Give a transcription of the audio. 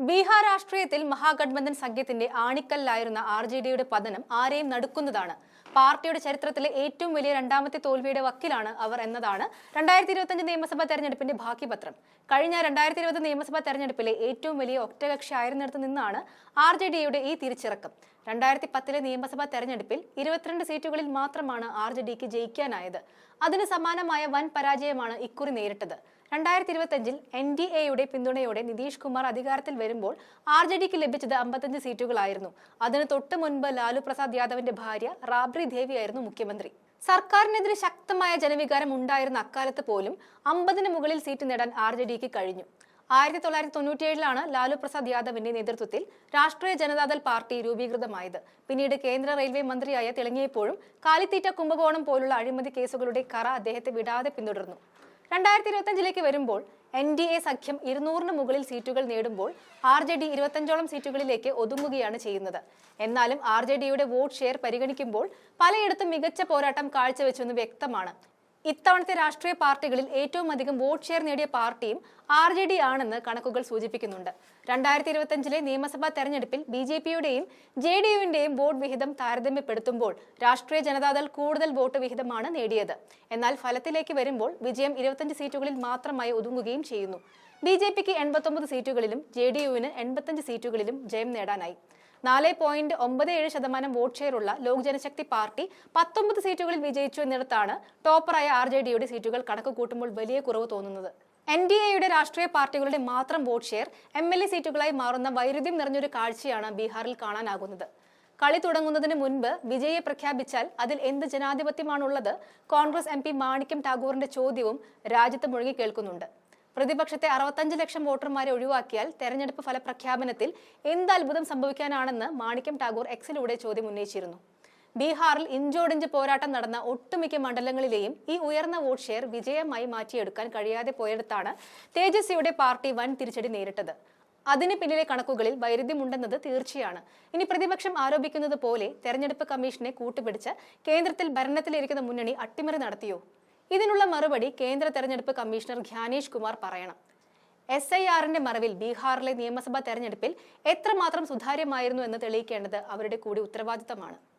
ബീഹാർ രാഷ്ട്രീയത്തിൽ മഹാഗഠബന്ധൻ സഖ്യത്തിന്റെ ആണിക്കല്ലായിരുന്ന RJDയുടെ പതനം ആരെയും നടുക്കുന്നതാണ്. പാർട്ടിയുടെ ചരിത്രത്തിലെ ഏറ്റവും വലിയ രണ്ടാമത്തെ തോൽവിയുടെ വക്കിലാണ് അവർ എന്നതാണ് 2025 നിയമസഭാ തെരഞ്ഞെടുപ്പിന്റെ ബാക്കിപത്രം. കഴിഞ്ഞ 2020 നിയമസഭാ തെരഞ്ഞെടുപ്പിലെ ഏറ്റവും വലിയ ഒറ്റകക്ഷി ആയിരുന്നിടത്ത് നിന്നാണ് RJDയുടെ ഈ തിരിച്ചിറക്കം. 2010 നിയമസഭാ തെരഞ്ഞെടുപ്പിൽ 22 സീറ്റുകളിൽ മാത്രമാണ് RJDക്ക് ജയിക്കാനായത്. അതിന് സമാനമായ വൻ പരാജയമാണ് ഇക്കുറി നേരിട്ടത്. 2025 NDAയുടെ പിന്തുണയോടെ നിതീഷ് കുമാർ അധികാരത്തിൽ വരുമ്പോൾ RJDക്ക് ലഭിച്ചത് 55 സീറ്റുകളായിരുന്നു. അതിന് തൊട്ട് മുൻപ് ലാലു പ്രസാദ് യാദവിന്റെ ഭാര്യ റാബ്രി ദേവിയായിരുന്നു മുഖ്യമന്ത്രി. സർക്കാരിനെതിരെ ശക്തമായ ജനവികാരം ഉണ്ടായിരുന്ന അക്കാലത്ത് പോലും 50-ന് മുകളിൽ സീറ്റ് നേടാൻ RJDക്ക് കഴിഞ്ഞു. 1997 ലാലു പ്രസാദ് യാദവിന്റെ നേതൃത്വത്തിൽ രാഷ്ട്രീയ ജനതാദൾ പാർട്ടി രൂപീകൃതമായത്. പിന്നീട് കേന്ദ്ര റെയിൽവേ മന്ത്രിയായ തിളങ്ങിയപ്പോഴും കാലിത്തീറ്റ കുംഭകോണം പോലുള്ള അഴിമതി കേസുകളുടെ കറ അദ്ദേഹത്തെ വിടാതെ പിന്തുടർന്നു. 2025 വരുമ്പോൾ NDA സഖ്യം 200-ന് മുകളിൽ സീറ്റുകൾ നേടുമ്പോൾ RJD 25ഓളം സീറ്റുകളിലേക്ക് ഒതുങ്ങുകയാണ് ചെയ്യുന്നത്. എന്നാലും RJDയുടെ വോട്ട് ഷെയർ പരിഗണിക്കുമ്പോൾ പലയിടത്തും മികച്ച പോരാട്ടം കാഴ്ചവെച്ചെന്ന് വ്യക്തമാണ്. ഇത്തവണത്തെ രാഷ്ട്രീയ പാർട്ടികളിൽ ഏറ്റവും അധികം വോട്ട് ഷെയർ നേടിയ പാർട്ടിയും RJD ആണെന്ന് കണക്കുകൾ സൂചിപ്പിക്കുന്നുണ്ട്. 2025 നിയമസഭാ തെരഞ്ഞെടുപ്പിൽ BJPയുടെയും JDUവിന്റെയും വോട്ട് വിഹിതം താരതമ്യപ്പെടുത്തുമ്പോൾ രാഷ്ട്രീയ ജനതാദൾ കൂടുതൽ വോട്ട് വിഹിതമാണ് നേടിയത്. എന്നാൽ ഫലത്തിലേക്ക് വരുമ്പോൾ വിജയം 25 സീറ്റുകളിൽ മാത്രമായി ഒതുങ്ങുകയും ചെയ്യുന്നു. BJPക്ക് 89 സീറ്റുകളിലും JDUവിന് 85 സീറ്റുകളിലും ജയം നേടാനായി. 4.97% വോട്ട് ഷെയറുള്ള ലോക് ജനശക്തി പാർട്ടി 19 സീറ്റുകളിൽ വിജയിച്ചു എന്നിടത്താണ് ടോപ്പറായ RJDയുടെ സീറ്റുകൾ കണക്ക് കൂട്ടുമ്പോൾ വലിയ കുറവ് തോന്നുന്നത്. NDAയുടെ രാഷ്ട്രീയ പാർട്ടികളുടെ മാത്രം വോട്ട് ഷെയർ MLA സീറ്റുകളായി മാറുന്ന വൈരുദ്ധ്യം നിറഞ്ഞൊരു കാഴ്ചയാണ് ബീഹാറിൽ കാണാനാകുന്നത്. കളി തുടങ്ങുന്നതിന് മുൻപ് വിജയെ പ്രഖ്യാപിച്ചാൽ അതിൽ എന്ത് ജനാധിപത്യമാണുള്ളത്? കോൺഗ്രസ് MP മാണിക്യം ടാഗോറിന്റെ ചോദ്യവും രാജ്യത്ത് മുഴുകി കേൾക്കുന്നുണ്ട്. പ്രതിപക്ഷത്തെ 65 ലക്ഷം വോട്ടർമാരെ ഒഴിവാക്കിയാൽ തെരഞ്ഞെടുപ്പ് ഫലപ്രഖ്യാപനത്തിൽ എന്ത് അത്ഭുതം സംഭവിക്കാനാണെന്ന് മാണിക്യം ടാഗോർ എക്സിലൂടെ ചോദ്യം ഉന്നയിച്ചിരുന്നു. ബീഹാറിൽ ഇഞ്ചോടിഞ്ച് പോരാട്ടം നടന്ന ഒട്ടുമിക്ക മണ്ഡലങ്ങളിലെയും ഈ ഉയർന്ന വോട്ട് ഷെയർ വിജയമായി മാറ്റിയെടുക്കാൻ കഴിയാതെ പോയിടത്താണ് തേജസ്വിയുടെ പാർട്ടി വൻ തിരിച്ചടി നേരിട്ടത്. അതിന് പിന്നിലെ കണക്കുകളിൽ വൈരുദ്ധ്യമുണ്ടെന്നത് തീർച്ചയാണ്. ഇനി പ്രതിപക്ഷം ആരോപിക്കുന്നത് പോലെ തെരഞ്ഞെടുപ്പ് കമ്മീഷനെ കൂട്ടുപിടിച്ച് കേന്ദ്രത്തിൽ ഭരണത്തിലിരിക്കുന്ന മുന്നണി അട്ടിമറി നടത്തിയോ? ഇതിനുള്ള മറുപടി കേന്ദ്ര തെരഞ്ഞെടുപ്പ് കമ്മീഷണർ ഗ്യാനേഷ് കുമാർ പറയണം. SIRന്റെ മറവിൽ ബീഹാറിലെ നിയമസഭാ തെരഞ്ഞെടുപ്പിൽ എത്രമാത്രം സുതാര്യമായിരുന്നു എന്ന് തെളിയിക്കേണ്ടത് അവരുടെ കൂടി ഉത്തരവാദിത്തമാണ്.